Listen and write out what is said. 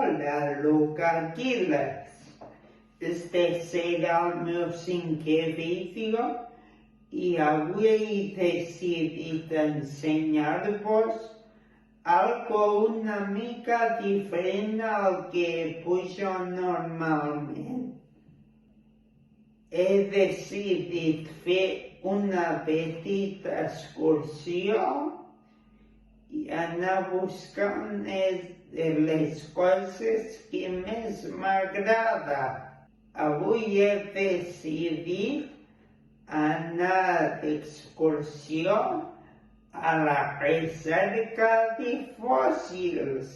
Hola, Lucarquiles. Este serà el meu cinquè vídeo i avui he decidit ensenyar-vos algo una mica diferent al que pujo normalment. He decidit fer una petita excursió i anar buscant les coses que més m'agrada. Avui he decidit anar d'excursió a la recerca de fòssils.